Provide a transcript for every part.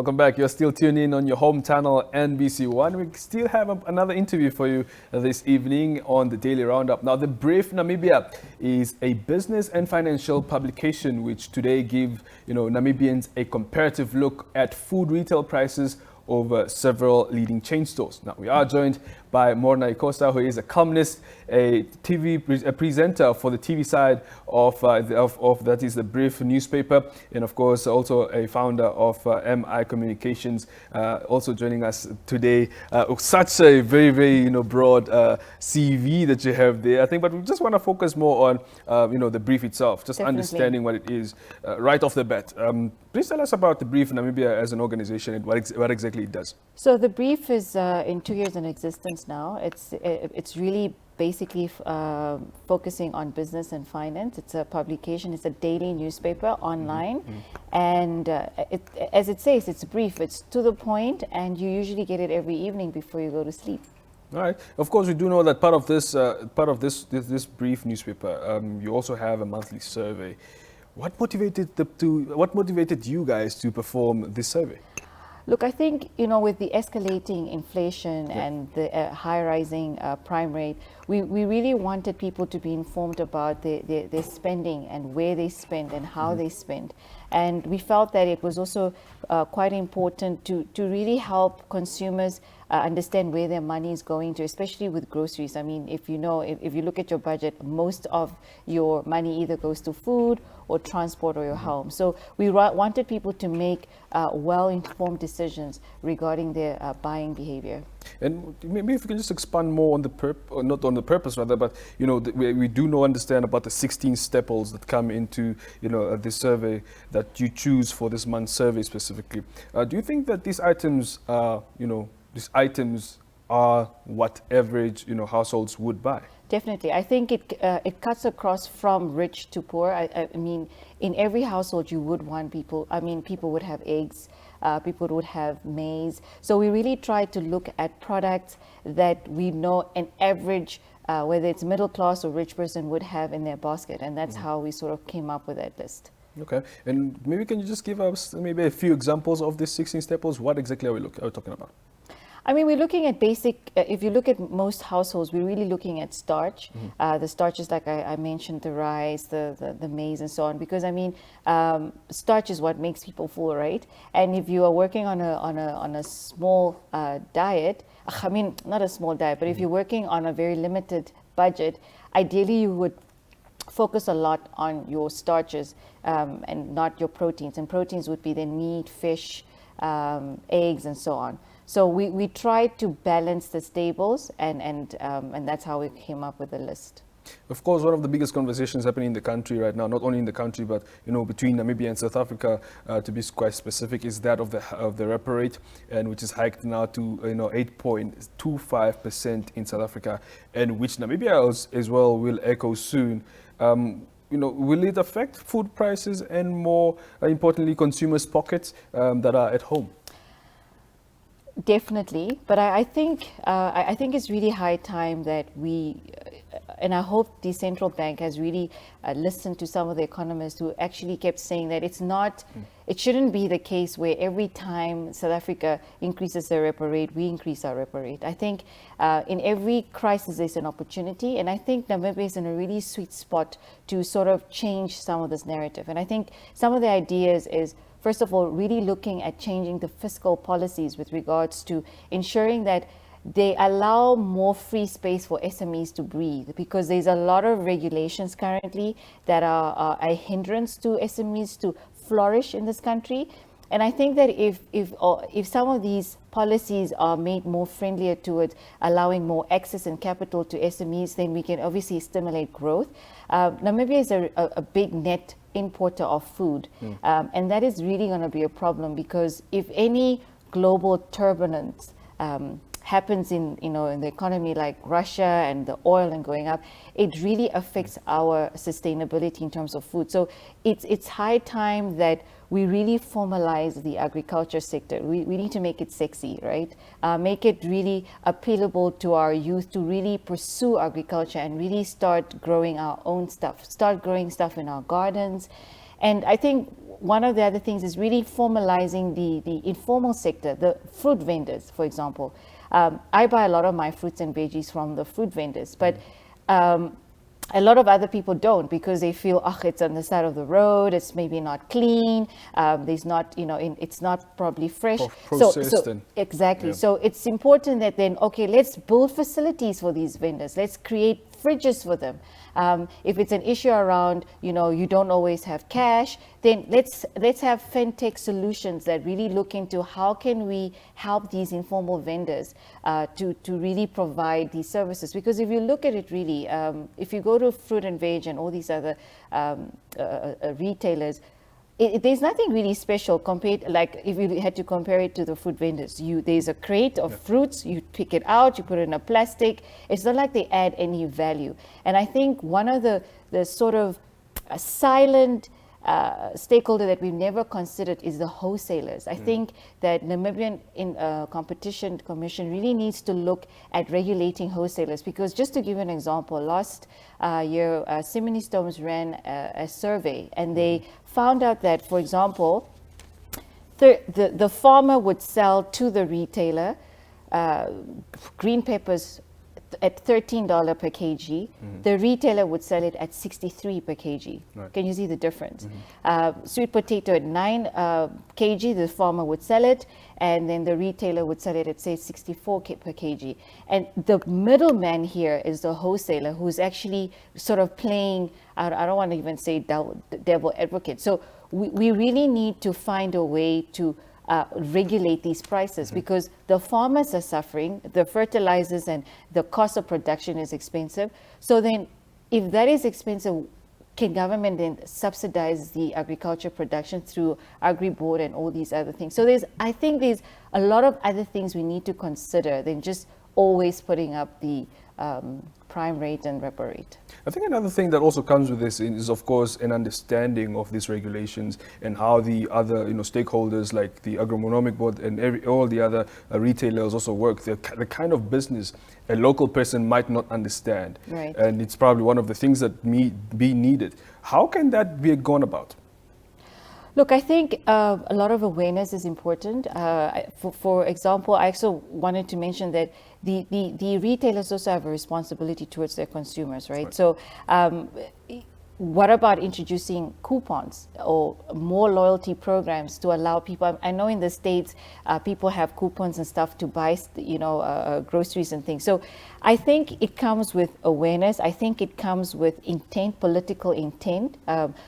Welcome back. You're still tuned in on your home channel, NBC1. We still have another interview for you this evening on the Daily Roundup. Now, the Brief Namibia is a business and financial publication which today gives Namibians a comparative look at food retail prices over several leading chain stores. Now, we are joined by Morna Ikosa, who is a columnist, a presenter for the TV side of that is the Brief newspaper, and of course also a founder of MI Communications. Also joining us today. Such a very broad CV that you have there. I think, but we just want to focus more on the Brief itself, just Definitely. understanding what it is right off the bat. Please tell us about the Brief Namibia as an organization and what exactly it does. So the Brief is in 2 years in existence now. It's really basically focusing on business and finance. It's a publication. It's a daily newspaper online, and as it says, it's brief. It's to the point, and you usually get it every evening before you go to sleep. All right. Of course, we do know that part of this Brief newspaper, you also have a monthly survey. What motivated you guys to perform this survey? Look, I think, with the escalating inflation and the high rising prime rate, we really wanted people to be informed about their spending and where they spend and how they spend. And we felt that it was also quite important to really help consumers understand where their money is going to, especially with groceries. I mean, if you look at your budget, most of your money either goes to food or transport or your home. So we wanted people to make well-informed decisions regarding their buying behavior. And maybe if you can just expand more on not on the purpose rather, but we do understand about the 16 staples that come into this survey that you choose for this month's survey specifically. Do you think that these items are what average households would buy? Definitely. I think it cuts across from rich to poor. I mean, in every household you would want people would have eggs, people would have maize. So we really try to look at products that we know an average, whether it's middle class or rich person, would have in their basket. And that's how we sort of came up with that list. Okay. And maybe can you just give us maybe a few examples of these 16 staples? What exactly are we talking about? I mean, we're looking at basic, if you look at most households, we're really looking at starch. The starches, like I mentioned, the rice, the maize and so on, because I mean, starch is what makes people full, right? And if you are working on a small diet, I mean, not a small diet, but if you're working on a very limited budget, ideally you would focus a lot on your starches and not your proteins. And proteins would be the meat, fish, eggs, and so on. So we tried to balance the staples, and that's how we came up with the list. Of course, one of the biggest conversations happening in the country right now, not only in the country, but between Namibia and South Africa, to be quite specific, is that of the repo rate, and which is hiked now to 8.25% in South Africa, and which Namibia as well will echo soon. Will it affect food prices and, more importantly, consumers' pockets that are at home? Definitely, but I think it's really high time that we, and I hope the central bank has really listened to some of the economists who actually kept saying that it shouldn't be the case where every time South Africa increases their repo rate, we increase our repo rate. I think in every crisis there's an opportunity, and I think Namibia is in a really sweet spot to sort of change some of this narrative. And I think some of the ideas is, first of all, really looking at changing the fiscal policies with regards to ensuring that they allow more free space for SMEs to breathe, because there's a lot of regulations currently that are a hindrance to SMEs to flourish in this country. And I think that if some of these policies are made more friendlier towards allowing more access and capital to SMEs, then we can obviously stimulate growth. Namibia is a big net importer of food, and that is really going to be a problem, because if any global turbulence happens in the economy, like Russia and the oil and going up, it really affects our sustainability in terms of food. So it's high time that we really formalize the agriculture sector. We need to make it sexy, right? Make it really appealable to our youth to really pursue agriculture and really start growing our own stuff, start growing stuff in our gardens, And I think one of the other things is really formalizing the informal sector, the fruit vendors, for example. I buy a lot of my fruits and veggies from the fruit vendors, but a lot of other people don't, because they feel, oh, it's on the side of the road, it's maybe not clean, there's not, it's not probably fresh. Processed. Exactly. Yeah. So it's important that then, okay, let's build facilities for these vendors. Let's create fridges for them. If it's an issue around, you don't always have cash, then let's have fintech solutions that really look into how can we help these informal vendors to really provide these services. Because if you look at it really, if you go to fruit and veg and all these other retailers, there's nothing really special compared, like if you had to compare it to the fruit vendors. There's a crate of fruits, you pick it out, you put it in a plastic. It's not like they add any value. And I think one of the sort of silent stakeholder that we've never considered is the wholesalers. I think that Namibian Competition Commission really needs to look at regulating wholesalers, because just to give you an example, last year Simony Storms ran a survey, and they found out that, for example, the farmer would sell to the retailer green peppers at $13 per kg. The retailer would sell it at 63 per kg. Right. Can you see the difference? Sweet potato at 9 kg, the farmer would sell it, and then the retailer would sell it at, say, 64 per kg. And the middleman here is the wholesaler, who's actually sort of playing, I don't want to even say devil advocate. So we really need to find a way to regulate these prices, because the farmers are suffering, the fertilizers and the cost of production is expensive. So then if that is expensive, can government then subsidize the agriculture production through agri-board and all these other things? So I think there's a lot of other things we need to consider than just always putting up the prime rate and repo rate. I think another thing that also comes with this is, of course, an understanding of these regulations and how the other stakeholders like the agronomic board and all the other retailers also work. The kind of business a local person might not understand. Right. And it's probably one of the things that be needed. How can that be gone about? Look, I think a lot of awareness is important. For example, I also wanted to mention that the retailers also have a responsibility towards their consumers, right? So what about introducing coupons or more loyalty programs to allow people? I know in the States, people have coupons and stuff to buy, groceries and things. So I think it comes with awareness. I think it comes with intent, political intent,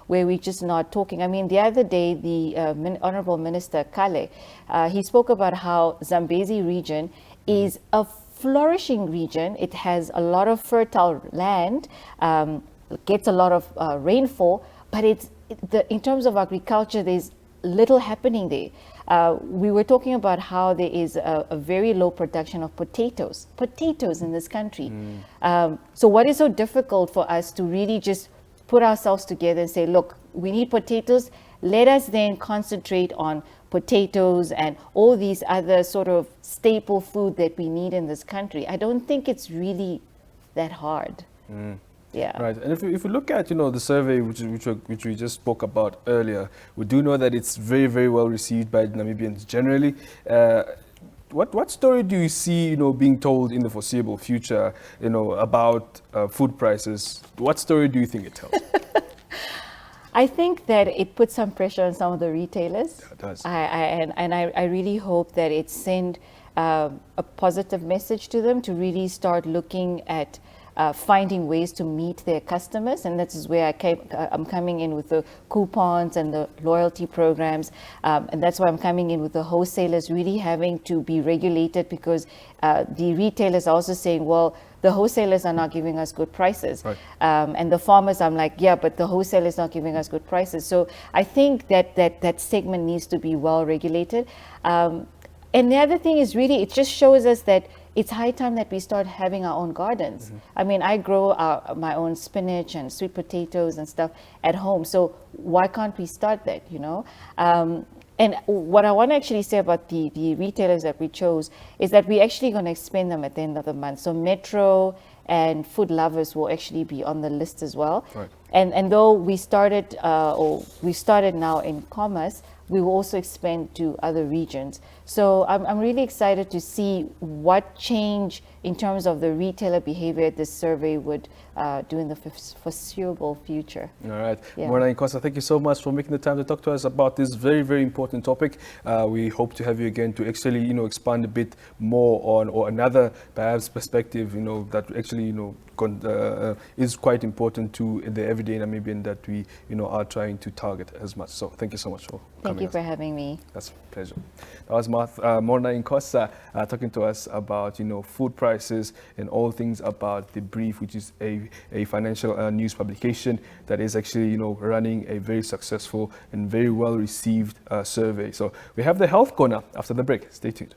where we're just not talking. I mean, the other day, the Honorable Minister Kale, he spoke about how Zambezi region is a flourishing region. It has a lot of fertile land, gets a lot of rainfall, but in terms of agriculture, there's little happening there. We were talking about how there is a very low production of potatoes in this country. So what is so difficult for us to really just put ourselves together and say, look, we need potatoes. Let us then concentrate on potatoes and all these other sort of staple food that we need in this country. I don't think it's really that hard. Yeah. Right. And if we look at the survey which we just spoke about earlier, we do know that it's very, very well received by Namibians generally. What story do you see being told in the foreseeable future about food prices? What story do you think it tells? I think that it puts some pressure on some of the retailers. Yeah, it does. I really hope that it sends a positive message to them to really start looking at finding ways to meet their customers, and that is where I'm coming in with the coupons and the loyalty programs, and that's why I'm coming in with the wholesalers really having to be regulated, because the retailers are also saying, well, the wholesalers are not giving us good prices. Right. And the farmers, I'm like, yeah, but the wholesaler is not giving us good prices. So I think that segment needs to be well regulated. And the other thing is really, it just shows us that it's high time that we start having our own gardens. I mean, I grow my own spinach and sweet potatoes and stuff at home. So why can't we start that, And what I want to actually say about the retailers that we chose is that we're actually going to expand them at the end of the month. So Metro and Food Lovers will actually be on the list as well. Right. And though we started now in commerce, we will also expand to other regions. So I'm really excited to see what change in terms of the retailer behavior this survey would do in the foreseeable future. All right. Yeah. Morna Ikosa, thank you so much for making the time to talk to us about this very, very important topic. We hope to have you again to actually, expand a bit more on, or another perhaps perspective, that actually, is quite important to the everyday Namibian that we, are trying to target as much. So thank you so much for coming. Thank you for having me. That's a pleasure. That was Morna Ikosa talking to us about, food prices and all things about the Brief, which is a financial news publication that is actually, running a very successful and very well received survey. So we have the health corner after the break. Stay tuned.